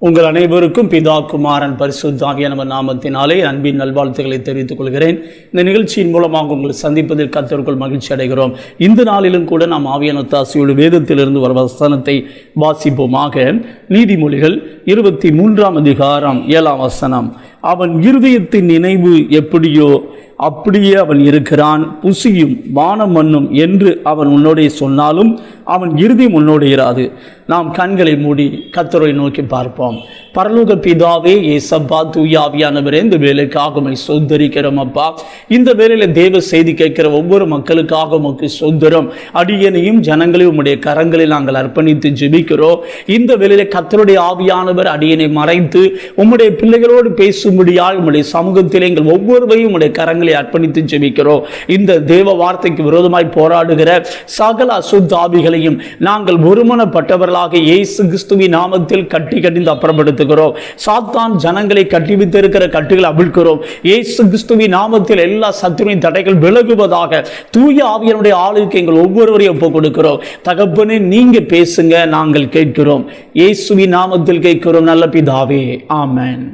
உங்கள் அனைவருக்கும் பிதா குமாரன் பரிசுத்த ஆவியானவர் நாமத்தினாலே அன்பின் நல்வாழ்த்துக்களை தெரிவித்துக் கொள்கிறேன். இந்த நிகழ்ச்சியின் மூலமாக உங்களை சந்திப்பதில் கர்த்தருக்குள் மகிழ்ச்சி அடைகிறோம். இந்த நாளிலும் கூட நாம் ஆவியான தாசியோடு வேதத்திலிருந்து வரும் வசனத்தை வாசிப்போமாக. நீதிமொழிகள் 23 அதிகாரம் 7 வசனம். அவன் இருதயத்தின் நினைவு எப்படியோ அப்படியே அவன் இருக்கிறான், புசியும் வானம் மண்ணும் என்று அவன் உன்னோடைய சொன்னாலும் அவன் இருதயம் உன்னோடு இராது. நாம் கண்களை மூடி கர்த்தரை நோக்கி பார்ப்போம். பரலோக பிதாவே, ஏசப்பா, தூய ஆவியானவரே, இந்த வேலைக்காக உம்மை ஸ்தோத்திரிக்கிறோம் அப்பா. இந்த வேலையில தேவ செய்தி கேட்கிற ஒவ்வொரு மக்களுக்காக உமக்கு ஸ்தோத்திரம். அடியனையும் ஜனங்களையும் உம்முடைய கரங்களில் நாங்கள் அர்ப்பணித்து ஜெபிக்கிறோம். இந்த வேலையில கர்த்தருடைய ஆவியானவர் அடியனை மறைத்து உம்முடைய பிள்ளைகளோடு பேசும்படியால் உம்முடைய சமூகத்திலே எங்கள் ஒவ்வொருவரையும் உம்முடைய கரங்களை அர்ப்பணித்து ஜெபிக்கிறோம். இந்த தேவ வார்த்தைக்கு விரோதமாய் போராடுகிற சகல அசுத்த ஆவிகளையும் நாங்கள் ஒருமனப்பட்டவர்களாக இயேசு கிறிஸ்துவின் நாமத்தில் கட்டி கட்டிந்து அப்புறப்படுத்துகிறோம். சாத்தான் ஜனங்களை கட்டி வைத்திருக்கிற கட்டுகளை அவிழ்க்கிறோம். இயேசு கிறிஸ்துவின் நாமத்தில் எல்லா சத்துருவின் தடைகள் விலகுவதாக தூய ஆவியானுடைய ஆளுக்கு எங்கள் ஒவ்வொருவரையும் ஒப்புக் கொடுக்கிறோம். தகப்பனே, நீங்க பேசுங்க, நாங்கள் கேட்கிறோம். இயேசுவின் நாமத்தில் கேட்கிறோம் நல்ல பிதாவே, ஆமென்.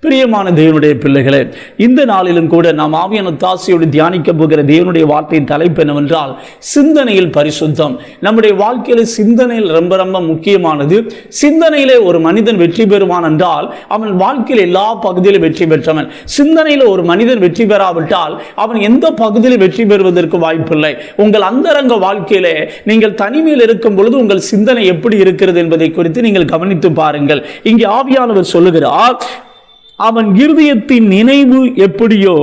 பிரியமான தேவனுடைய பிள்ளைகளே, இந்த நாளிலும் கூட நாம் ஆவியான தாசியோடு தியானிக்க போகிற தேவனுடைய வார்த்தையின் தலைப்பு என்னவென்றால் சிந்தனையில் பரிசுத்தம். நம்முடைய வாழ்க்கையில் சிந்தனையில் ரொம்ப ரொம்ப முக்கியமானது. சிந்தனையிலே ஒரு மனிதன் வெற்றி பெறுவான் என்றால் அவன் வாழ்க்கையில் எல்லா பகுதியிலும் வெற்றி பெற்றவன். சிந்தனையில் ஒரு மனிதன் வெற்றி பெறாவிட்டால் அவன் எந்த பகுதியில் வெற்றி பெறுவதற்கு வாய்ப்பில்லை. உங்கள் அந்தரங்க வாழ்க்கையிலே நீங்கள் தனிமையில் இருக்கும் பொழுது உங்கள் சிந்தனை எப்படி இருக்கிறது என்பதை குறித்து நீங்கள் கவனித்து பாருங்கள். இங்கே ஆவியானவர் சொல்லுகிறார், அவன் இருதயத்தின் நினைவு எப்படியோ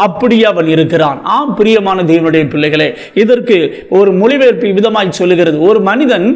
அப்படியே அவன் இருக்கிறான். ஆம், பிரியமான தேவனுடைய பிள்ளைகளே, இதற்கு ஒரு மொழிபெயர்ப்பு விதமாய் சொல்லுகிறது, ஒரு மனிதன்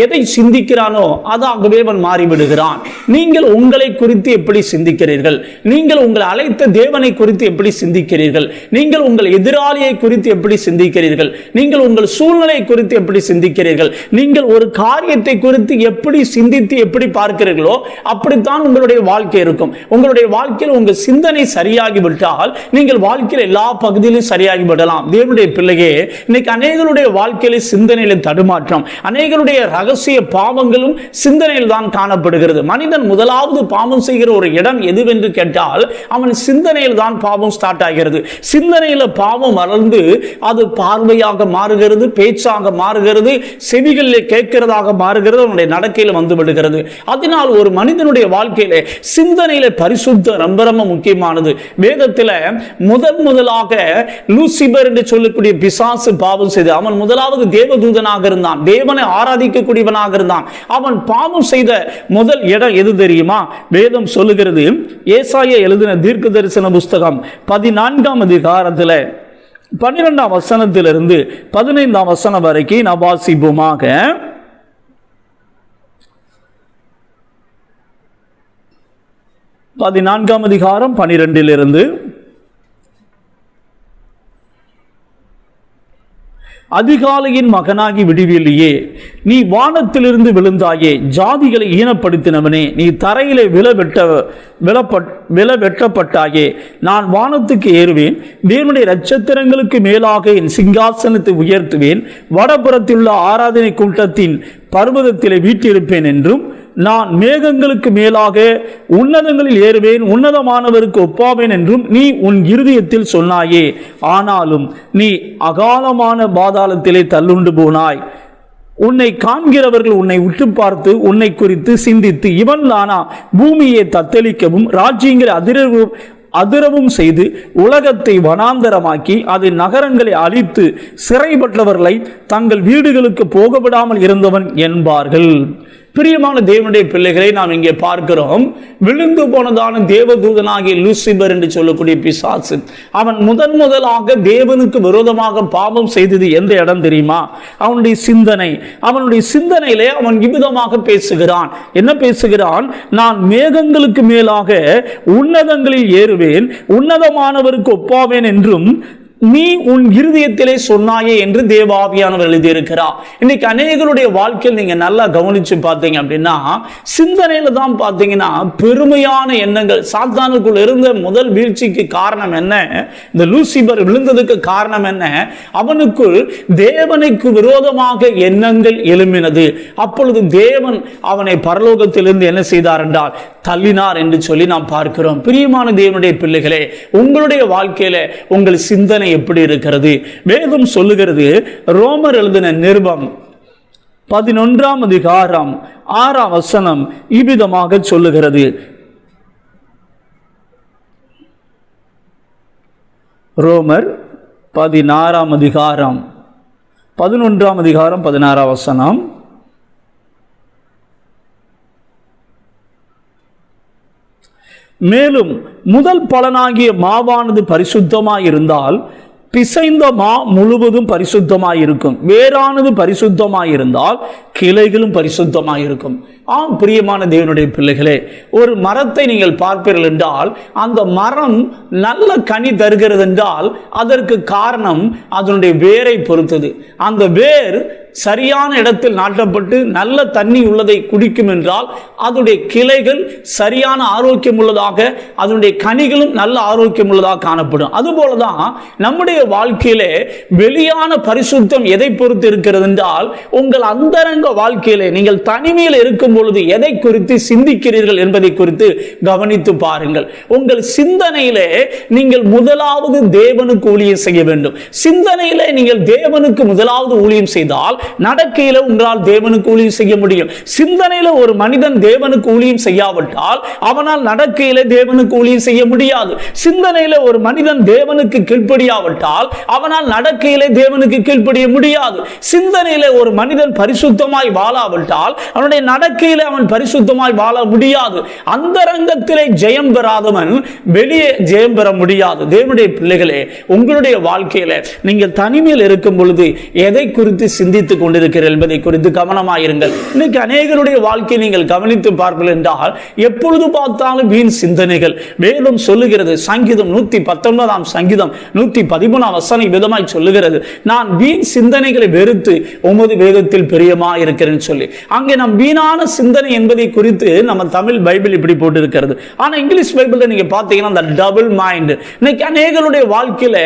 எதை சிந்திக்கிறானோ அதாகவே அவன் மாறிவிடுகிறான். நீங்கள் உங்களை குறித்து எப்படி சிந்திக்கிறீர்கள்? நீங்கள் உங்களை அழைத்த தேவனை குறித்து எப்படி சிந்திக்கிறீர்கள்? நீங்கள் உங்கள் எதிராளியை குறித்து எப்படி சிந்திக்கிறீர்கள்? நீங்கள் உங்கள் சூழ்நிலை குறித்து எப்படி சிந்திக்கிறீர்கள்? நீங்கள் ஒரு காரியத்தை குறித்து எப்படி சிந்தித்து எப்படி பார்க்கிறீர்களோ அப்படித்தான் உங்களுடைய வாழ்க்கை இருக்கும். உங்களுடைய வாழ்க்கையில் உங்கள் சிந்தனை சரியாகிவிட்டால் நீங்கள் வாழ்க்கையில் எல்லா பகுதியிலும் சரியாகிவிடலாம். தேவனுடைய பிள்ளையே, இன்னைக்கு அநேகருடைய வாழ்க்கையில சிந்தனையில தடுமாற்றம், அநேகருடைய ரகசிய பாவங்களும் சிந்தனையில் தான் காணப்படுகிறது. மனிதன் முதலாவது பாவம் செய்கிற ஒரு இடம் எதுவென்று கேட்டால் அவன் சிந்தனையில் தான் பாவம் ஸ்டார்ட் ஆகிறது. சிந்தனையில பாவம் வளர்ந்து அது பார்வையாக மாறுகிறது, பேச்சாக மாறுகிறது, செவிகளில் கேட்கிறதாக மாறுகிறது, அவனுடைய நடக்கையில் வந்து விடுகிறது. அதனால் ஒரு மனிதனுடைய வாழ்க்கையில சிந்தனையில பரிசுத்த ரொம்ப ரொம்ப முக்கியமானது. வேதத்தில் முதலாக லூசிபர் என்று சொல்லக்கூடிய பிசாசு பாவம் செய்து அவன் முதலாவது தேவதூதனாக இருந்தான், தேவனை ஆராதிக்கக்கூடியவனாக இருந்தான். அவன் பாவம் செய்த முதல் இடம் எது தெரியுமா? வேதம் சொல்லுகிறது, ஏசாயா எழுதின தீர்க்க தரிசன புஸ்தகம் 14 அதிகாரத்தில் 12 வசனத்திலிருந்து 15 வசனம் வரைக்கும் நான் வாசிப்போமாக. 14 அதிகாரம் 12 அதிகாலையின் மகனாகி விடுவில்லையே, நீ வானத்திலிருந்து விழுந்தாயே, ஜாதிகளை ஈனப்படுத்தினவனே, நீ தரையிலே வில வெட்டப்பட்டாயே. நான் வானத்துக்கு ஏறுவேன், தேவனுடைய நட்சத்திரங்களுக்கு மேலாக என் சிங்காசனத்தை உயர்த்துவேன், வடபுறத்திலுள்ள ஆராதனை கூட்டத்தின் பர்வதத்திலே வீற்றிருப்பேன் என்றும், நான் மேகங்களுக்கு மேலாக உன்னதங்களில் ஏறுவேன், உன்னதமானவருக்கு ஒப்பாவேன் என்றும் நீ உன் இருதயத்தில் சொன்னாயே. ஆனாலும் நீ அகாலமான பாதாளத்திலே தள்ளுண்டு போனாய். உன்னை காண்கிறவர்கள் உன்னை உற்று பார்த்து உன்னை குறித்து சிந்தித்து, இவன் தானா பூமியை தத்தளிக்கவும் ராஜ்யங்களை அதிரவும் செய்து உலகத்தை வனாந்தரமாக்கி அதன் நகரங்களை அழித்து சிறைப்பட்டவர்களை தங்கள் வீடுகளுக்கு போகவிடாமல் இருந்தவன் என்பார்கள். பிரியமான தேவனுடைய பிள்ளைகளை நாம் இங்கே பார்க்கிறோம். விழுந்து போனதான தேவதூதனாகிய லூசிபர் என்று சொல்லக்கூடிய பிசாசு, அவன் முதலாக தேவனுக்கு விரோதமாக பாவம் செய்தது எந்த இடம் தெரியுமா? அவனுடைய சிந்தனை. அவனுடைய சிந்தனையிலே அவன் இவ்விதமாக பேசுகிறான். என்ன பேசுகிறான்? நான் மேகங்களுக்கு மேலாக உன்னதங்களில் ஏறுவேன், உன்னதமானவருக்கு ஒப்பாவேன் என்றும், நீ உன் இருதயத்திலே சொன்னாயே என்று தேவாவியானவர் எழுதியிருக்கிறார். இன்னைக்கு அநேகருடைய வாழ்க்கையில் நீங்க நல்லா கவனிச்சு பார்த்தீங்க அப்படின்னா, சிந்தனையில தான் பார்த்தீங்கன்னா பெருமையான எண்ணங்கள். சாத்தானுக்குள் இருந்த முதல் வீழ்ச்சிக்கு காரணம் என்ன? இந்த லூசிபர் விழுந்ததுக்கு காரணம் என்ன? அவனுக்குள் தேவனுக்கு விரோதமாக எண்ணங்கள் எழும்பினது. அப்பொழுது தேவன் அவனை பரலோகத்திலிருந்து என்ன செய்தார் என்றால் தள்ளினார் என்று சொல்லி நாம் பார்க்கிறோம். பிரியமான தேவனுடைய பிள்ளைகளே, உங்களுடைய வாழ்க்கையில உங்கள் சிந்தனை எப்படி இருக்கிறது? வேதம் சொல்லுகிறது, ரோமர் எழுதின நிருபம் 11ஆம் அதிகாரம் 6ஆம் வசனம் இவ்விதமாக சொல்லுகிறது. ரோமர் 16ஆம் அதிகாரம் 11ஆம் அதிகாரம் 16ஆம் வசனம், மேலும் முதல் பலனாகிய மாவானது பரிசுத்தமாயிருந்தால் பிசைந்த மா முழுவதும் பரிசுத்தமாயிருக்கும். வேறானது பரிசுத்தமாயிருந்தால் கிளைகளும் பரிசுத்தமாயிருக்கும். ஆம் பிரியமான தேவனுடைய பிள்ளைகளே, ஒரு மரத்தை நீங்கள் பார்ப்பீர்கள் என்றால் அந்த மரம் நல்ல கனி தருகிறது என்றால் அதற்கு காரணம் அதனுடைய வேரை பொறுத்தது. அந்த வேர் சரியான இடத்தில் நாட்டப்பட்டு நல்ல தண்ணி உள்ளதை குடிக்கும் என்றால் அதனுடைய கிளைகள் சரியான ஆரோக்கியம் உள்ளதாக, அதனுடைய கனிகளும் நல்ல ஆரோக்கியம் உள்ளதாக காணப்படும். அதுபோலதான் நம்முடைய வாழ்க்கையிலே வெளியான பரிசுத்தம் எதை பொறுத்து இருக்கிறது என்றால், உங்கள் அந்தரங்க வாழ்க்கையிலே நீங்கள் தனிமையில் இருக்கும் பொழுது எதை குறித்து சிந்திக்கிறீர்கள் என்பதை குறித்து கவனித்து பாருங்கள். உங்கள் சிந்தனையிலே நீங்கள் முதலாவது தேவனுக்கு ஊழியம் செய்ய வேண்டும். சிந்தனையிலே நீங்கள் தேவனுக்கு முதலாவது ஊழியம் செய்தால் நடக்கையில உங்களால் தேவனுக்கு ஊழியம் செய்ய முடியும். சிந்தனையில ஒரு மனிதன் தேவனுக்கு ஊழியம் செய்யாவிட்டால் அவனால் நடக்கையில தேவனுக்கு ஊழியம் செய்ய முடியாது. சிந்தனையில ஒரு மனிதன் தேவனுக்கு கீழ்ப்படியாவிட்டால் அவனால் நடக்கையிலே தேவனுக்கு கீழ்ப்படிய முடியாது. சிந்தனையில ஒரு மனிதன் பரிசுத்தமாய் வாழாவிட்டால் அவனுடைய நடக்கையில அவன் பரிசுத்தமாய் வாழ முடியாது. அந்தரங்கத்திலே ஜெயம் பெறாதவன் வெளியே ஜெயம் பெற முடியாது. தேவனுடைய பிள்ளைகளே, உங்களுடைய வாழ்க்கையில நீங்கள் தனிமையில் இருக்கும் பொழுது எதை குறித்து சிந்தித்துக் கொண்டிருக்கிறீர்கள் என்பதை குறித்து கவனமாயிருங்கள். இன்னைக்கு அநேகருடைய வாழ்க்கையை நீங்கள் கவனித்து பார்ப்பீர்கள் என்றால் எப்பொழுது பார்த்தாலும் வீண் சிந்தனைகள். வேதம் சொல்லுகிறது, சங்கீதம் 119ஆம் சங்கீதம் 113ஆம் வசனம் விதமாய் சொல்லுகிறது, நான் வீண் சிந்தனைகளை வெறுத்து உமது வேதத்தில் பிரியமாக இருக்கிறேன்னு சொல்லி. அங்கே நம் வீணான சிந்தனை என்பதை குறித்து நம்ம தமிழ் பைபிள் இப்படி போட்டு இருக்கிறது. ஆனா இங்கிலீஷ் பைபிள் நீங்க பார்த்தீங்கன்னா அந்த டபுள் மைண்ட். இன்னைக்கு அநேகருடைய வாழ்க்கையில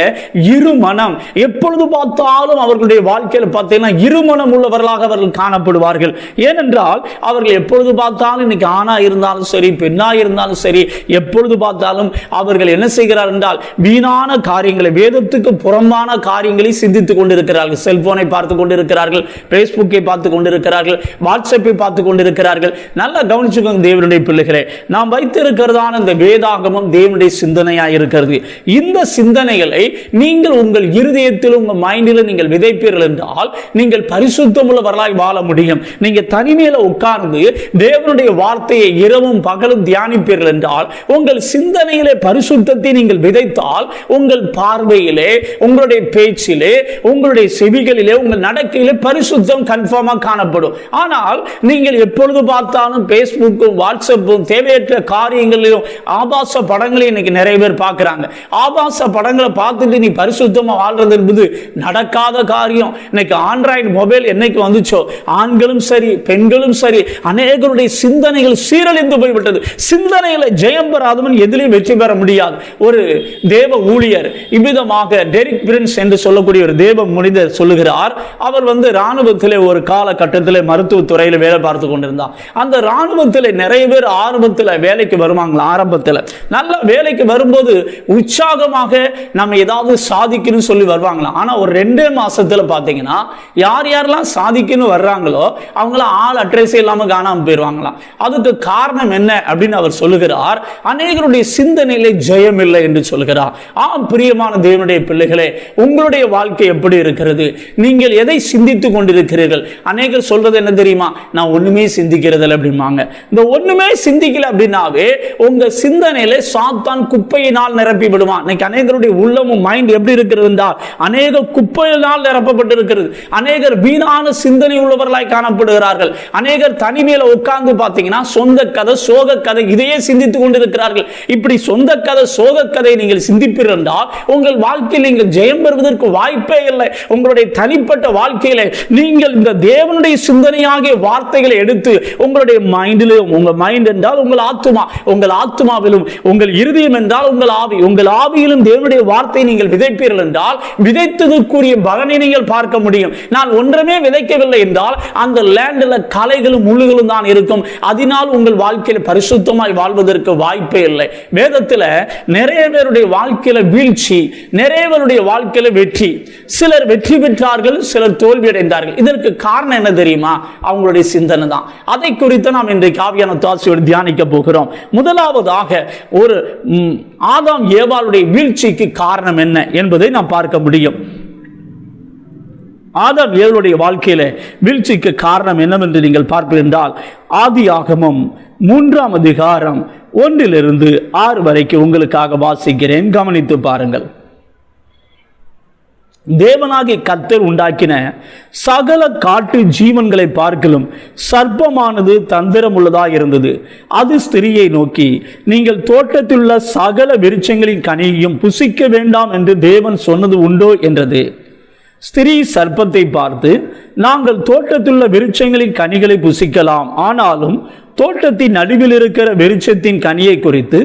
இரு மனம். எப்பொழுது பார்த்தாலும் அவர்களுடைய வாழ்க்கையில பார்த்தீங்கன்னா இருமனம் உள்ளவர்களாக அவர்கள் காணப்படுவார்கள். ஏனென்றால் அவர்கள் எப்பொழுது பார்த்தாலும் இன்னைக்கு ஆணா இருந்தாலும் சரி பெண்ணா இருந்தாலும் சரி எப்பொழுது பார்த்தாலும் அவர்கள் என்ன செய்கிறார்கள் என்றால் வீணான காரியங்களை, வேதத்துக்கு புறம்பான காரியங்களை சிந்தித்துக் கொண்டிருக்கிறார்கள். செல்போனை பார்த்து கொண்டிருக்கிறார்கள், பேஸ்புக்கை பார்த்து கொண்டிருக்கிறார்கள், வாட்ஸ்அப்பை பார்த்து கொண்டிருக்கிறார்கள். நல்லா கவனிச்சுக்கோங்க தேவனுடைய பிள்ளைகளே, நாம் வைத்திருக்கிறதான இந்த வேதாகமம் தேவனுடைய சிந்தனையாக இருக்கிறது. இந்த சிந்தனைகளை நீங்கள் உங்கள் இருதயத்தில் உங்கள் மைண்டில் நீங்கள் விதைப்பீர்கள் என்றால் நீங்கள் பரிசுத்தமுள்ளவர்களாய் வாழ முடியும். நீங்க தனிமையில உட்கார்ந்து தேவனுடைய வார்த்தையை இரவும் பகலும் தியானிப்பீர்கள் என்றால் உங்கள் சிந்தனையிலே பரிசுத்தத்தை நீங்கள் விதைத்தால் உங்கள் பார்வையிலே, உங்களுடைய பேச்சிலே, உங்களுடைய செவிகளிலே, உங்கள் நடக்கையிலே பரிசுத்தம் கன்ஃபார்மா காணப்படும். ஆனால் நீங்கள் எப்பொழுது பார்த்தாலும் பேஸ்புக்கும் வாட்ஸ்அப்பும் தேவையற்ற காரியங்களிலும் ஆபாச படங்களை இன்னைக்கு நிறைய பேர் பார்க்கிறாங்க. ஆபாச படங்களை பார்த்துட்டு நீ பரிசுத்தமா வாழ்றது என்பது நடக்காத காரியம். இன்னைக்கு ஆண்ட்ராய்டு மொபைல் என்னைக்கு வந்துச்சோ ஆண்களும் சரி பெண்களும் சரி அநேகருடைய சிந்தனைகள் சீரழிந்து போய்விட்டது. சிந்தனையில ஜெயம் பெறாதவன் எதிலையும் வெற்றி பெற முடியாது. ஒரு தேவ ஊழியர் இவ்விதமாக டெரிக் பிரின்ஸ் என்று சொல்லக்கூடிய ஒரு தேவ மனிதர் சொல்லுகிறார். அவர் ராணுவத்திலே ஒரு காலகட்டத்தில் மருத்துவத்துறையில் வேலை பார்த்து கொண்டிருந்தார். அந்த ராணுவத்தில் நிறைய பேர் ஆரம்பத்தில் வேலைக்கு வருவாங்களா, ஆரம்பத்தில் நல்ல வேலைக்கு வரும்போது உற்சாகமாக நம்ம ஏதாவது சாதிக்கணும்னு சொல்லி வருவாங்களா. ஆனா ஒரு 2 மாசத்துல பாத்தீங்கன்னா யார் யாரெல்லாம் சாதிக்கணும் வர்றாங்களோ அவங்கள ஆள் அட்ரஸ் இல்லாம காணாம போயிருவாங்களாம். அதுக்கு காரணம் என்ன அப்படின்னு அவர் சொல்லுகிறார், அநேகருடைய சிந்தனையிலே ஜெயம் இல்லை என்று சொல்கிறார். ஆம் பிரியமான தேவனுடைய பிள்ளைகளே, உங்களுடைய வாழ்க்கை எப்படி இருக்கிறது? நீங்கள் எதை சிந்தித்துக் கொண்டிருக்கிறீர்கள்? அநேகர் சொல்றது என்ன தெரியுமா, நான் ஒண்ணுமே சிந்திக்கிறது இல்லை அப்படிம்பாங்க. இந்த ஒண்ணுமே சிந்திக்கல அப்படின்னாவே உங்க சிந்தனையில சாத்தான் குப்பையினால் நிரப்பி விடுவான். இன்னைக்கு அநேகருடைய உள்ளமும் மைண்ட் எப்படி இருக்கிறது என்றால் அநேக குப்பையினால் நிரப்பப்பட்டிருக்கிறது. அநேகர் அநேகர் வீணான சிந்தனை உள்ளவர்களாய் காணப்படுகிறார்கள். அநேகர் தனிமையில உட்கார்ந்து பார்த்தீங்கன்னா சொந்த கதை, சோக கதை இதையே சிந்தித்துக் கொண்டிருக்கிறார்கள். இப்படி சொந்த கதை, சோக கதை நீங்கள் சிந்திப்பீர்கள் என்றால் உங்கள் வாழ்க்கையில் நீங்கள் ஜெயம் பெறுவதற்கு வாய்ப்பே இல்லை. உங்களுடைய தனிப்பட்ட வாழ்க்கையில நீங்கள் இந்த தேவனுடைய சிந்தனையாகிய வார்த்தைகளை எடுத்து உங்களுடைய மைண்டிலும், உங்கள் மைண்ட் என்றால் உங்கள் ஆத்துமா, உங்கள் ஆத்துமாவிலும், உங்கள் இருதயம் என்றால் உங்கள் ஆவி, உங்கள் ஆவியிலும் தேவனுடைய வார்த்தை நீங்கள் விதைப்பீர்கள் என்றால் விதைத்ததற்குரிய பலனை நீங்கள் பார்க்க முடியும். நான் ஒன்றுமே விதைக்கவில்லை என்றால் அந்த லேண்டில் களைகளும் முள்ளுகளும் தான் இருக்கும். அதனால் உங்கள் வாழ்க்கையில் பரிசுத்தமாய் வாழ்வதற்கு வாய்ப்பே இல்லை. வேதத்தில் நிறைய பேருடைய வாழ்க்கையில வீழ்ச்சி, நிறைய பேருடைய வாழ்க்கையில வெற்றி. சிலர் வெற்றி பெற்றார்கள், சிலர் தோல்வி அடைந்தார்கள். இதற்கு காரணம் என்ன தெரியுமா? அவங்களுடைய சிந்தனை தான். அதை குறித்து நாம் இன்றைக்கு ஆவியான தாசியோடு தியானிக்க போகிறோம். முதலாவதாக ஒரு ஆதாம் ஏவாளுடைய வீழ்ச்சிக்கு காரணம் என்ன என்பதை நாம் பார்க்க முடியும். ஆதாம் ஏவாளுடைய வாழ்க்கையில வீழ்ச்சிக்கு காரணம் என்னவென்று நீங்கள் பார்ப்பீர்கள். ஆதியாகமம் 3ஆம் அதிகாரம் 1 to 6 வரைக்கும் உங்களுக்காக வாசிக்கிறேன், கவனித்து பாருங்கள். தேவனாகிய கர்த்தர் உண்டாக்கின சகல காட்டு ஜீவன்களை பார்க்கலும் சர்ப்பமானது தந்திரம் உள்ளதாக இருந்தது. அது ஸ்திரியை நோக்கி, நீங்கள் தோட்டத்தில் உள்ள சகல விருட்சங்களின் கனியையும் புசிக்க வேண்டாம் என்று தேவன் சொன்னது உண்டோ என்றது. ஸ்திரீ சர்ப்பத்தை பார்த்து, நாங்கள் தோட்டத்திலுள்ள விருட்சங்களின் கனிகளை புசிக்கலாம், ஆனாலும் தோட்டத்தின் நடுவில் இருக்கிற விருட்சத்தின் கனியை குறித்து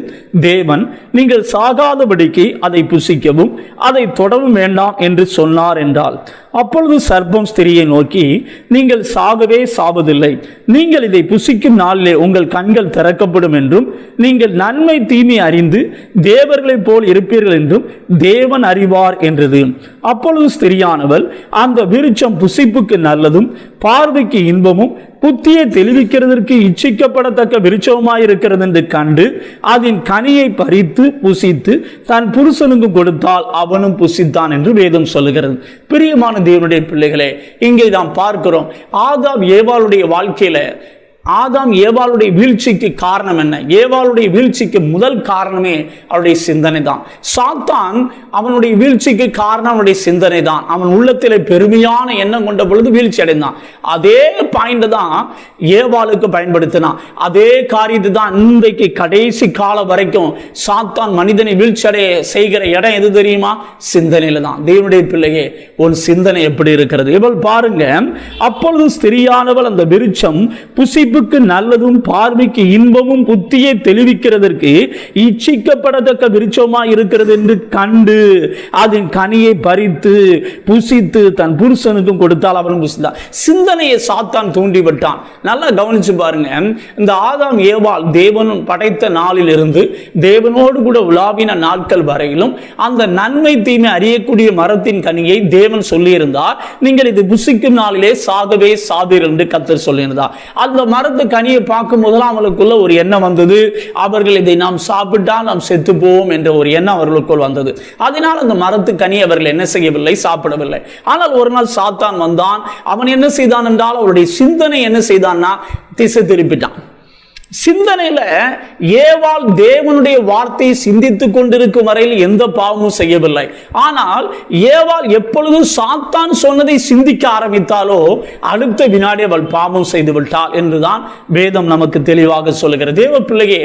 தேவன் நீங்கள் சாகாதபடிக்கு அதை புசிக்கவும் அதை தொடவும் வேண்டாம் என்று சொன்னார் என்றால். அப்பொழுது சர்ப்பம் ஸ்திரியை நோக்கி, நீங்கள் சாகவே சாவதில்லை, நீங்கள் இதை புசிக்கும் நாளிலே உங்கள் கண்கள் திறக்கப்படும் என்றும் நீங்கள் நன்மை தீமை அறிந்து தேவர்களைப் போல் இருப்பீர்கள் என்றும் தேவன் அறிவார் என்றது. அப்பொழுது ஸ்திரியானவள், அந்த விருட்சம் புசிப்புக்கு நல்லதும் பார்வைக்கு இன்பமும் புத்தியை தெளிவிக்கிறதற்கு இச்சிக்கப்படத்தக்க விருட்சமாயிருக்கிறது என்று கண்டு அதன் கனியை பறித்து புசித்து தன் புருஷனுக்கு கொடுத்தால் அவனும் புசித்தான் என்று வேதம் சொல்லுகிறது. பிரியமான தேவனுடைய பிள்ளைகளே, இங்கே நாம் பார்க்கிறோம் ஆதாம் ஏவாளுடைய வாழ்க்கையில ஆதாம் ஏவாளுடைய வீழ்ச்சிக்கு காரணம் என்ன? ஏவாளுடைய வீழ்ச்சிக்கு முதல் காரணமே அவருடைய சிந்தனை தான். சாத்தான் அவனுடைய வீழ்ச்சிக்கு காரணம் அவனுடைய சிந்தனை தான். அவன் உள்ளத்திலே பெருமையான எண்ணம் கொண்ட பொழுது வீழ்ச்சி அடைந்தான். அதே பாயிண்ட் தான் ஏவாளுக்கு பயன்படுத்தினான். அதே காரியத்தை தான் இன்றைக்கு கடைசி காலம் வரைக்கும் சாத்தான் மனிதனை வீழ்ச்சி அடைய செய்கிற இடம் எது தெரியுமா? சிந்தனையில தான். தேவனுடைய பிள்ளையே, உன் சிந்தனை எப்படி இருக்கிறது? இவள் பாருங்க, அப்பொழுது ஸ்திரியானவள் அந்த விருட்சம் புசிப்புக்கு நல்லதும் பார்வைக்கு இன்பமும் புத்தியை தெளிவிக்கிறதற்கு இச்சிக்கப்படத்தக்க விருட்சமாய் இருக்கிறது என்று கண்டு அதன் கனியை பறித்து புசித்து தன் புருஷனுக்கும் கொடுத்தால் அவனும் புசித்தான். சிந்தனையை சாத்தான் தூண்டிவிட்டான். நல்லா கவனிச்சு பாருங்க. இந்த ஆதாம் ஏவாள் தேவன் படைத்த நாளில் இருந்து தேவனோடு கூட உலாவின நாட்கள் வரையிலும் அந்த நன்மை தீமை அறியக்கூடிய மரத்தின் கனியை தேவன் சொல்லியிருந்தார். நீங்கள் இது புசிக்கும் நாளிலே சாகவே சாதீர் என்று கர்த்தர் சொல்லியிருந்தார். அந்த மரத்து கனியை பார்க்கும் போதெல்லாம் அவர்களுக்குள்ள ஒரு எண்ணம் வந்தது. அவர்கள் இதை நாம் சாப்பிட்டால் நாம் செத்து போவோம் என்ற ஒரு எண்ணம் அவர்களுக்குள் வந்தது. அதனால் அந்த மரத்து கனி அவர்கள் என்ன செய்யவில்லை, சாப்பிடவில்லை. ஆனால் ஒரு நாள் சாத்தான் வந்தான். அவன் என்ன செய்தான் என்றால் அவருடைய சிந்தனை என்ன செய்தான்னா திசை திருப்பிட்டான். சிந்தனையில ஏவாள் தேவனுடைய வார்த்தையை சிந்தித்துக் கொண்டிருக்கும் வரையில் எந்த பாவமும் செய்யவில்லை. ஆனால் ஏவாள் எப்பொழுதும் சாத்தான் சொன்னதை சிந்திக்க ஆரம்பித்தாலோ அடுத்த வினாடி அவள் பாவம் செய்து விட்டாள் என்றுதான் வேதம் நமக்கு தெளிவாக சொல்லுகிறது. தேவ பிள்ளையே,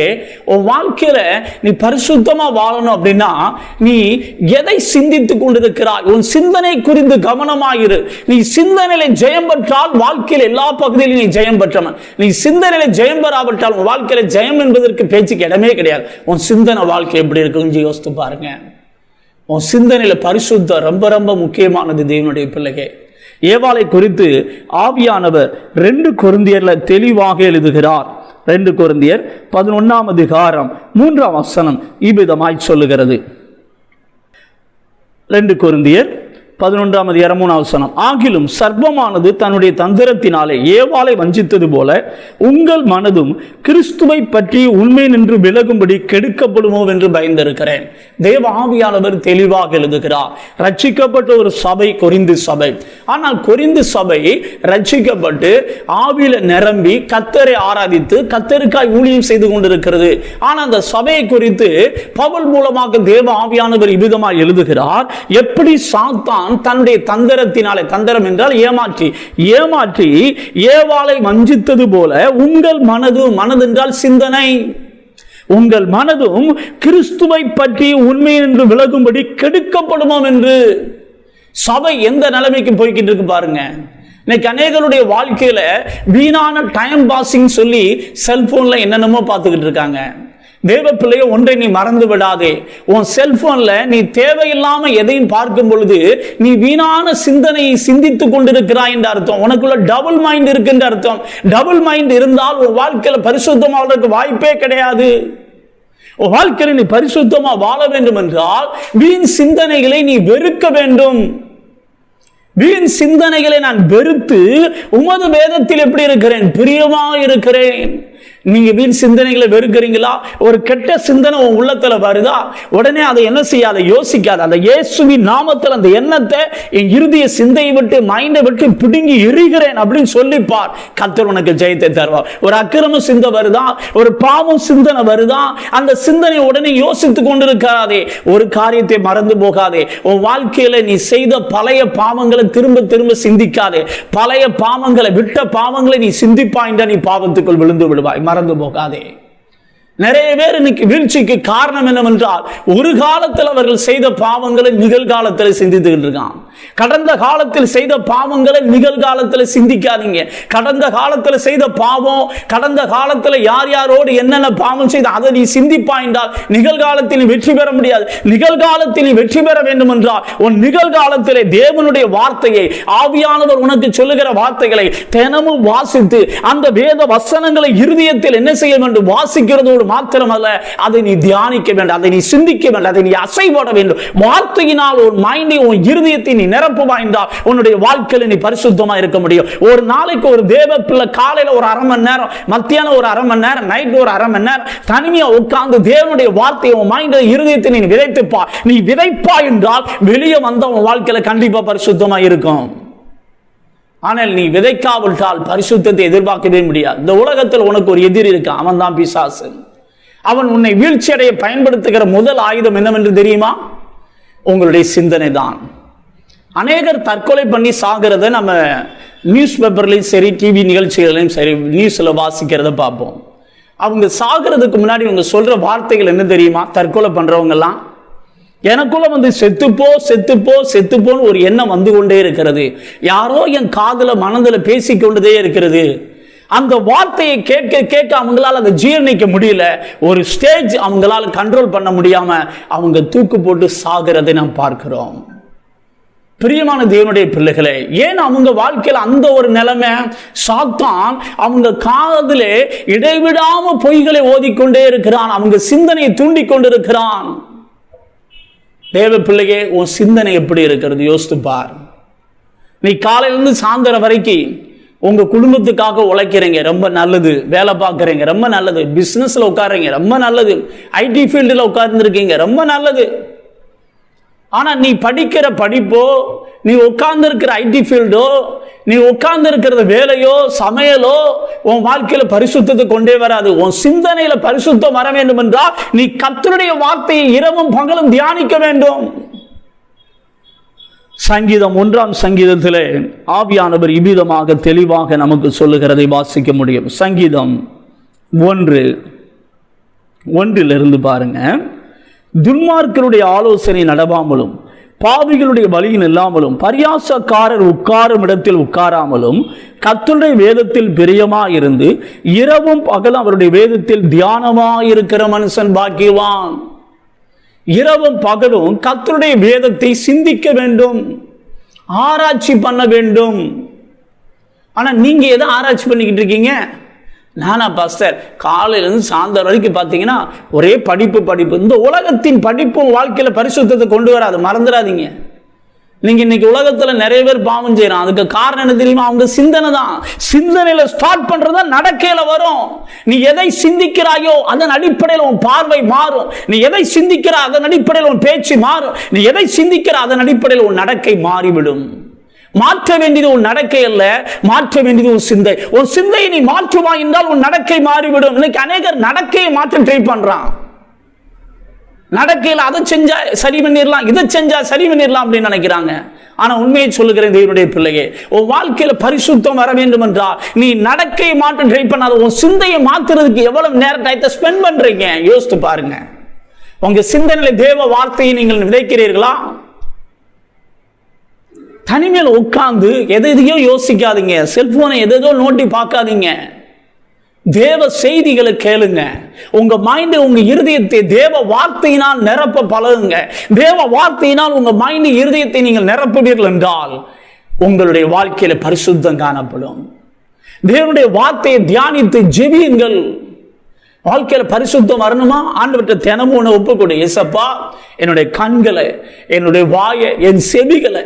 உன் வாழ்க்கையில நீ பரிசுத்தமா வாழணும் அப்படின்னா நீ எதை சிந்தித்துக் கொண்டிருக்கிறாய்? உன் சிந்தனை குறித்து கவனமாயிரு. நீ சிந்தனையில ஜெயம் பெற்றால் வாழ்க்கையில் எல்லா பகுதியிலும் நீ ஜெயம் பெற்றவன். நீ சிந்தனையில ஜெயம் பெறாவிட்டால் வாழ்க்கையில ஜெயம் என்பதற்கு பேச்சுக்கு இடமே கிடையாது. உன் சிந்தனை வாழ்க்கை எப்படி இருக்கு கொஞ்சம் யோசித்து பாருங்க. உன் சிந்தனையில பரிசுத்தம் ரொம்ப ரொம்ப முக்கியமானது. தேவனுடைய பிள்ளையே, ஏவாளை குறித்து ஆவியானவர் 2 கொரிந்தியர்ல தெளிவாக எழுதுகிறார். 2 கொரிந்தியர் 11ஆம் அதிகாரம் 3ஆம் வசனம் இவ்விதமாய் சொல்லுகிறது. 2 கொரிந்தியர் 11ஆம் அதிகாரம் 3ஆம் வசனம், ஆகிலும் சர்ப்பமானது தன்னுடைய தந்திரத்தினாலே ஏவாளை வஞ்சித்தது போல உங்கள் மனதும் கிறிஸ்துவை பற்றி உண்மை நின்று விலகும்படி கெடுக்கப்படுமோ என்று பயந்திருக்கிறேன். தேவ ஆவியானவர் தெளிவாக எழுதுகிறார். ரட்சிக்கப்பட்ட ஒரு சபை கொரிந்து சபை. ஆனால் கொரிந்து சபை ரட்சிக்கப்பட்டு ஆவியில நிரம்பி கர்த்தரை ஆராதித்து கர்த்தருக்காய் ஊழியம் செய்து கொண்டிருக்கிறது. ஆனால் அந்த சபையை குறித்து பவுல் மூலமாக தேவ ஆவியானவர் இவ்விதமாக எழுதுகிறார். எப்படி சாத்தான் சாத்தான் தன்னுடைய தந்திரத்தினாலே, தந்திரம் என்றால் ஏமாற்றி ஏவாளை வஞ்சித்தது போல உங்கள் மனது என்றால் சிந்தனை, உங்கள் மனதும் கிறிஸ்துவை பற்றி உண்மை என்று விலகும்படி கெடுக்கப்படுமோம் என்று. சபை எந்த நிலைமைக்கு போய்கிட்டு இருக்கு பாருங்க. இன்னைக்கு அநேகருடைய வாழ்க்கையில வீணான டைம் பாசிங் சொல்லி செல்போன்ல என்னென்னமோ பார்த்துக்கிட்டு இருக்காங்க. தேவ பிள்ளைய ஒன்றை நீ மறந்து விடாதே. உன் செல்போன்ல நீ தேவையில்லாம எதையும் பார்க்கும் பொழுது நீ வீணான சிந்தனையை சிந்தித்துக் கொண்டிருக்கிறாய் என்ற அர்த்தம். உனக்குள்ள டபுள் மைண்ட் இருக்குன்ற அர்த்தம். டபுள் மைண்ட் இருந்தால் உன் வாழ்க்கையில பரிசுத்தமாவதற்கு வாய்ப்பே கிடையாது. உன் வாழ்க்கையில நீ பரிசுத்தமா வாழ வேண்டும் என்றால் வீண் சிந்தனைகளை நீ வெறுக்க வேண்டும். வீண் சிந்தனைகளை நான் வெறுத்து உமது வேதத்தில் எப்படி இருக்கிறேன்? பிரியமா இருக்கிறேன். நீங்க வீண் சிந்தனைகளை வெறுக்கிறீங்களா? ஒரு கெட்ட சிந்தனை உன் உள்ளத்துல வருதா? உடனே அதை என்ன செய்யாத, யோசிக்காத. அந்த இயேசுவின் நாமத்தில் அந்த எண்ணத்தை என் இருதய சிந்தையை விட்டு, மைண்டை விட்டு பிடுங்கி எறிகிறேன் அப்படின்னு சொல்லிப்பார். கர்த்தர் உனக்கு ஜெயத்தை தருவார். ஒரு அக்கிரம சிந்தை வருதா, ஒரு பாவம் சிந்தனை வருதா, அந்த சிந்தனை உடனே யோசித்துக் கொண்டிருக்காதே. ஒரு காரியத்தை மறந்து போகாதே. உன் வாழ்க்கையில நீ செய்த பழைய பாவங்களை திரும்ப திரும்ப சிந்திக்காதே. பழைய பாவங்களை, விட்ட பாவங்களை நீ சிந்திப்பாய், நீ பாவத்துக்குள் விழுந்து விடுவாய். மறந்து போகாதே. நிறைய பேர் இன்னைக்கு வீழ்ச்சிக்கு காரணம் என்னவென்றால் ஒரு காலத்தில் அவர்கள் செய்த பாவங்களை நிகழ்காலத்தில் சிந்தித்துக்கிட்டு இருக்கான். கடந்த காலத்தில் செய்த பாவங்களை நிகழ்காலத்தில் சிந்திக்காதீங்க. கடந்த காலத்தில் செய்த பாவம், கடந்த காலத்தில் யார் யாரோடு என்னென்ன பாவம் செய்த அதை நீ சிந்திப்பாய்ந்தால் நிகழ்காலத்தில் வெற்றி பெற முடியாது. நிகழ்காலத்தில் வெற்றி பெற வேண்டும் என்றால் உன் நிகழ்காலத்திலே தேவனுடைய வார்த்தையை, ஆவியானவர் உனக்கு சொல்லுகிற வார்த்தைகளை தினமும் வாசித்து அந்த வேத வசனங்களை இருதயத்தில் என்ன செய்ய வேண்டும்? வாசிக்கிறதோடு மாத்திரமல்ல, அதை நீ தியானிக்க வேண்டும், அதை நீ சிந்திக்க வேண்டும், அதை நீ அசைவோட வேண்டும். வார்த்தையினால் ஒரு மைண்டை, உன் இருதயத்தை நீ நிரப்புவாய்ந்தால் உன்னுடைய வாழ்க்கையில் நீ பரிசுத்தமா இருக்க முடியும். ஒரு நாளைக்கு ஒரு தேவ பிள்ளை காலையில ஒரு அரை மணி நேரம், மத்தியானம் ஒரு அரை மணி நேரம், நைட் ஒரு அரை மணி நேரம் தனிமையா உட்கார்ந்து தேவனுடைய வார்த்தையை உன் மைண்டை, இருதயத்தை நீ விதைத்துப்பா. நீ விதைப்பா என்றால் வெளியே வந்த உன் வாழ்க்கையில கண்டிப்பா பரிசுத்தமா இருக்கும். ஆனால் நீ விதைக்காவிட்டால் பரிசுத்தத்தை எதிர்பார்க்கவே முடியாது. இந்த உலகத்தில் உனக்கு ஒரு எதிரி இருக்கான், அவன் தான் பிசாசு. அவன் உன்னை வீழ்ச்சி அடைய பயன்படுத்துகிற முதல் ஆயுதம் என்னவென்று தெரியுமா? உங்களுடைய சிந்தனை தான். அநேகர் தற்கொலை பண்ணி சாகிறத நம்ம நியூஸ் பேப்பர்லையும் சரி, டிவி நிகழ்ச்சிகளையும் சரி, நியூஸ்ல வாசிக்கிறத பார்ப்போம். அவங்க சாகிறதுக்கு முன்னாடி அவங்க சொல்ற வார்த்தைகள் என்ன தெரியுமா? தற்கொலை பண்றவங்கெல்லாம், எனக்குள்ள வந்து செத்துப்போ செத்துப்போ செத்துப்போன்னு ஒரு எண்ணம் வந்து கொண்டே இருக்கிறது. யாரோ என் காதுல மனதுல பேசிக்கொண்டதே இருக்கிறது. அந்த வார்த்தையை கேட்க கேட்க அவங்களால அதை ஜீரணிக்க முடியல. ஒரு ஸ்டேஜ் அவங்களால கண்ட்ரோல் பண்ண முடியாம அவங்க தூக்கு போட்டு சாகிறதை நாம் பார்க்கிறோம். பிரியமான தேவனுடைய பிள்ளைகளே, ஏன் அவங்க வாழ்க்கையில் அந்த ஒரு நிலைமை? சாத்தான் அவங்க காதிலே இடைவிடாம பொய்களை ஓதிக்கொண்டே இருக்கிறான். அவங்க சிந்தனையை தூண்டி கொண்டிருக்கிறான். தேவ பிள்ளையே, உன் சிந்தனை எப்படி இருக்கிறது யோசித்து பார். நீ காலையிலிருந்து சாயந்தரம் வரைக்கும் உங்க குடும்பத்துக்காக உழைக்கிறீங்க, ரொம்ப நல்லது. வேலை பார்க்குறீங்க, ரொம்ப நல்லது. பிஸ்னஸ்ல உட்காருங்க, ரொம்ப நல்லது. ஐடி ஃபீல்டில் உட்கார்ந்துருக்கீங்க, ரொம்ப நல்லது. ஆனா நீ படிக்கிற படிப்போ, நீ உட்கார்ந்து இருக்கிற ஐடி ஃபீல்டோ, நீ உட்கார்ந்து இருக்கிற வேலையோ, சமையலோ உன் வாழ்க்கையில பரிசுத்தத்தை கொண்டே வராது. உன் சிந்தனையில பரிசுத்தம் வர வேண்டும் என்றால் நீ கர்த்தருடைய வார்த்தையை இரவும் பகலும் தியானிக்க வேண்டும். சங்கீதம் 1ஆம் சங்கீதத்திலே ஆவியானவர் இவ்விதமாக தெளிவாக நமக்கு சொல்லுகிறதை வாசிக்க முடியும். சங்கீதம் 1:1 பாருங்க. துன்மார்க்கருடைய ஆலோசனை நடவாமலும், பாவிகளுடைய வழியில் இல்லாமலும், பரியாசக்காரர் உட்காரும் இடத்தில் உட்காராமலும், கர்த்தருடைய வேதத்தில் பிரியமாயிருந்து இரவும் பகலும் அவருடைய வேதத்தில் தியானமாயிருக்கிற மனுஷன் பாக்கியவான். இரவும் பகலும் கர்த்தருடைய வேதத்தை சிந்திக்க வேண்டும், ஆராய்ச்சி பண்ண வேண்டும். ஆனா நீங்க எதை ஆராய்ச்சி பண்ணிக்கிட்டு இருக்கீங்க? நானா பாஸ்டர், காலையிலிருந்து சாயந்தரம் வரைக்கும் பார்த்தீங்கன்னா ஒரே படிப்பு. இந்த உலகத்தின் படிப்பும் வாழ்க்கையில பரிசுத்தத்தை கொண்டு வராது, மறந்துடாதீங்க. நீங்க இன்னைக்கு உலகத்துல நிறைய பேர் பாவம் செய்யறான். அதுக்கு காரணம் என்ன தெரியுமா? அவங்க சிந்தனை தான். சிந்தனையில ஸ்டார்ட் பண்றதா நடக்கையில வரும். நீ எதை சிந்திக்கிறாயோ அதன் அடிப்படையில் உன் பார்வை மாறும். நீ எதை சிந்திக்கிற அதன் அடிப்படையில் உன் பேச்சு மாறும். நீ எதை சிந்திக்கிற அதன் அடிப்படையில் உன் நடக்கை மாறிவிடும். மாற்ற வேண்டியது உன் நடக்கை அல்ல, மாற்ற வேண்டியது உன் சிந்தை. உன் சிந்தையை நீ மாற்றுவா என்றால் உன் நடக்கை மாறிவிடும். இன்னைக்கு அநேகர் நடக்கையை மாற்ற ட்ரை பண்றான். நடக்கையில் அதை செஞ்சா சரி பண்ணிடலாம், இதை செஞ்சா சரி பண்ணிடலாம் அப்படின்னு நினைக்கிறாங்க. ஆனா உண்மையை சொல்லுகிறேன் தேவனுடைய பிள்ளையே, உன் வாழ்க்கையில பரிசுத்தம் வர வேண்டும் என்றால் நீ நடக்கையை மாற்ற ட்ரை பண்ணாத, உன் சிந்தையை மாத்துறதுக்கு எவ்வளவு நேரத்தை ஸ்பெண்ட் பண்றீங்க யோசித்து பாருங்க. உங்க சிந்தனையில தேவ வார்த்தையை நீங்கள் விதைக்கிறீர்களா? தனிமையில் உட்கார்ந்து எதையோ யோசிக்காதீங்க, செல்போனை எதோ நோண்டி பார்க்காதீங்க, தேவ செய்திகளை கேளுங்க. உங்க மைண்ட், உங்க இருதயத்தை தேவ வார்த்தையினால் நிரப்ப பழகுங்க. தேவ வார்த்தையினால் உங்க மைண்ட், இருதயத்தை நீங்கள் நிரப்புவீர்கள் என்றால் உங்களுடைய வாழ்க்கையில பரிசுத்தம் காணப்படும். தேவனுடைய வார்த்தையை தியானித்து ஜெபியுங்கள். வாழ்க்கையில பரிசுத்தம் வரணுமா? ஆண்டவர்கிட்ட தினமும் ஒப்பு கொடு. ஏசப்பா, என்னுடைய கண்களை, என்னுடைய வாயை, என் செவிகளை,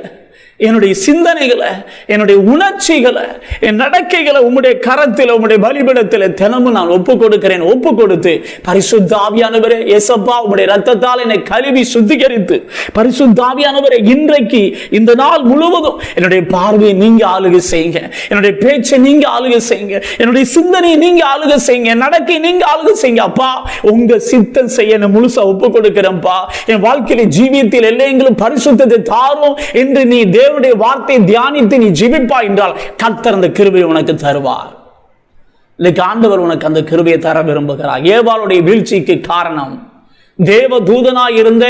என்னுடைய சிந்தனைகளை, என்னுடைய உணர்ச்சிகளை, என் நடக்கைகளை உம்முடைய கரத்தில், உம்முடைய பலிபீடத்தில் தினமும் நான் ஒப்பு கொடுக்கிறேன். ஒப்பு கொடுத்து பரிசுத்த ஆவியானவரே, ஏசப்பா, உம்முடைய ரத்தத்தால் என்னை கழுவி சுத்திகரித்து, பரிசுத்த ஆவியானவரே, இன்றைக்கு இந்த நாள் முழுவதும் என்னுடைய பார்வையை நீங்க ஆளுகை செய்யுங்க, என்னுடைய பேச்சை நீங்க ஆளுகை செய்யுங்க, என்னுடைய சிந்தனையை நீங்க ஆளுகை செய்யுங்க, என் நடக்கை நீங்க ஆளுகை செய்யுங்க. அப்பா, உங்க சித்தம் செய்ய என்ன முழுசா ஒப்பு கொடுக்கிறேன்ப்பா. என் வாழ்க்கையில ஜீவியத்தில் எல்லைங்களும் பரிசுத்தத்தை தாரும் என்று நீ தேவனுடைய வார்த்தையை தியானித்து நீ ஜெபிப்பா என்றால் கர்த்தர் அந்த கிருபையை உனக்கு தருவார். இன்னைக்கு ஆண்டவர் உனக்கு அந்த கிருபையை தர விரும்புகிறார். ஏவாளுடைய வீழ்ச்சிக்கு காரணம், தேவ தூதனாய் இருந்த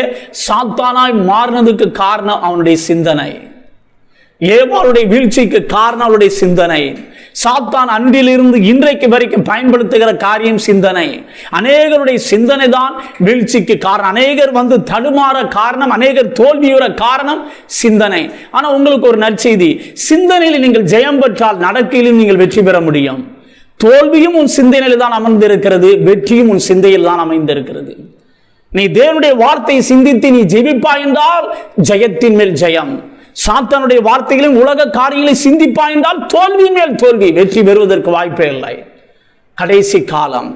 சாத்தானாய் மாறினதுக்கு காரணம் அவனுடைய சிந்தனை. ஏவாளுடைய வீழ்ச்சிக்கு காரணம் அவளுடைய சிந்தனை. சாத்தான் அன்றிலிருந்து இன்றைக்கு வரைக்கும் பயன்படுத்துகிற காரியம் சிந்தனை. அநேகருடைய சிந்தனை தான் வீழ்ச்சிக்கு காரணம். அநேகர் தடுமாற காரணம், அநேகர் தோல்வியுற காரணம் சிந்தனை. ஆனா உங்களுக்கு ஒரு நற்செய்தி, சிந்தனையில் நீங்கள் ஜெயம் பெற்றால் நடக்கையிலும் நீங்கள் வெற்றி பெற முடியும். தோல்வியும் உன் சிந்தனையில் தான் அமர்ந்திருக்கிறது, வெற்றியும் உன் சிந்தையில் தான் அமைந்திருக்கிறது. நீ தேவனுடைய வார்த்தையை சிந்தித்து நீ ஜெபிப்பாய் என்றால் ஜெயத்தின் மேல் ஜெயம். சாத்தானுடைய வார்த்தைகளையும் உலக காரியங்களை சிந்திப்பா என்றால் தோல்வி மேல் தோல்வி, வெற்றி பெறுவதற்கு வாய்ப்பே இல்லை. கடைசி காலம்,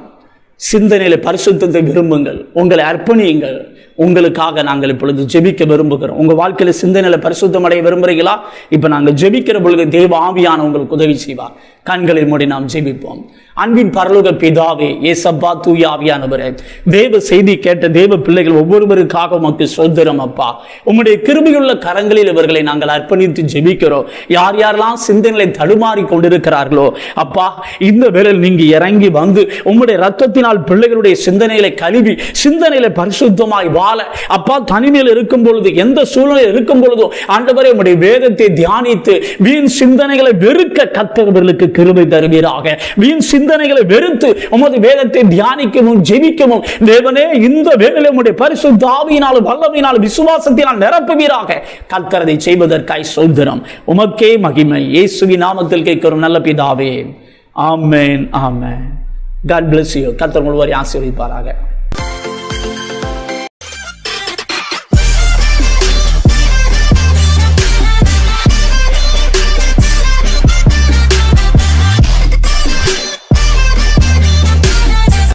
சிந்தனையில பரிசுத்தத்தை விரும்புங்கள், உங்களை அர்ப்பணியுங்கள். உங்களுக்காக நாங்கள் இப்பொழுது ஜெபிக்க விரும்புகிறோம். உங்க வாழ்க்கையில சிந்தனையில பரிசுத்தம் அடைய விரும்புகிறீங்களா? இப்ப நாங்கள் ஜெபிக்கிற பொழுது தேவ ஆவியான உங்களுக்கு உதவி செய்வார். கண்களை மூடி நாம் ஜெபிப்போம். அன்பின் பரலோக பிதாவே, ஏசப்பா, தூய ஆவியானவரே, தேவ செய்தி கேட்ட தேவ பிள்ளைகள் ஒவ்வொருவருக்காக உமக்கு ஸ்தோத்திரம் அப்பா. உம்முடைய கிருபையுள்ள கரங்களில் இவர்களை நாங்கள் அர்ப்பணித்து ஜெபிக்கிறோம். யார் யாரெல்லாம் சிந்தனைகளை தடுமாறி கொண்டிருக்கிறார்களோ அப்பா, இந்த வேளையில் நீங்க இறங்கி வந்து உம்முடைய ரத்தத்தினால் பிள்ளைகளுடைய சிந்தனைகளை கழுவி சிந்தனையில பரிசுத்தமாய் வாழ அப்பா, தனிமையில் இருக்கும் பொழுது, எந்த சூழ்நிலையில் இருக்கும் பொழுதோ ஆண்டவரே, உம்முடைய வேதத்தை தியானித்து வீண் சிந்தனைகளை வெறுக்க கர்த்தர்களுக்கு கிருபை தருவீராக. வீண் சிந்தனைகளை வெறுத்து உமது வேதத்தை தியானிக்கவும் ஜெபிக்கவும் தேவனே, இந்த வேளையிலே உம்முடைய பரிசுத்த ஆவியினால் வல்லமையினால் விசுவாசத்தினால் நிரப்புவீராக. கர்த்தர் அதை செய்வதற்காய் ஸ்தோத்திரம். உமக்கே மகிமை. இயேசுவின் நாமத்தில் கேட்கிறோம் நல்ல பிதாவே. ஆமென், ஆமென். God bless you. கர்த்தர் உங்களை ஆசீர்வதிப்பாராக.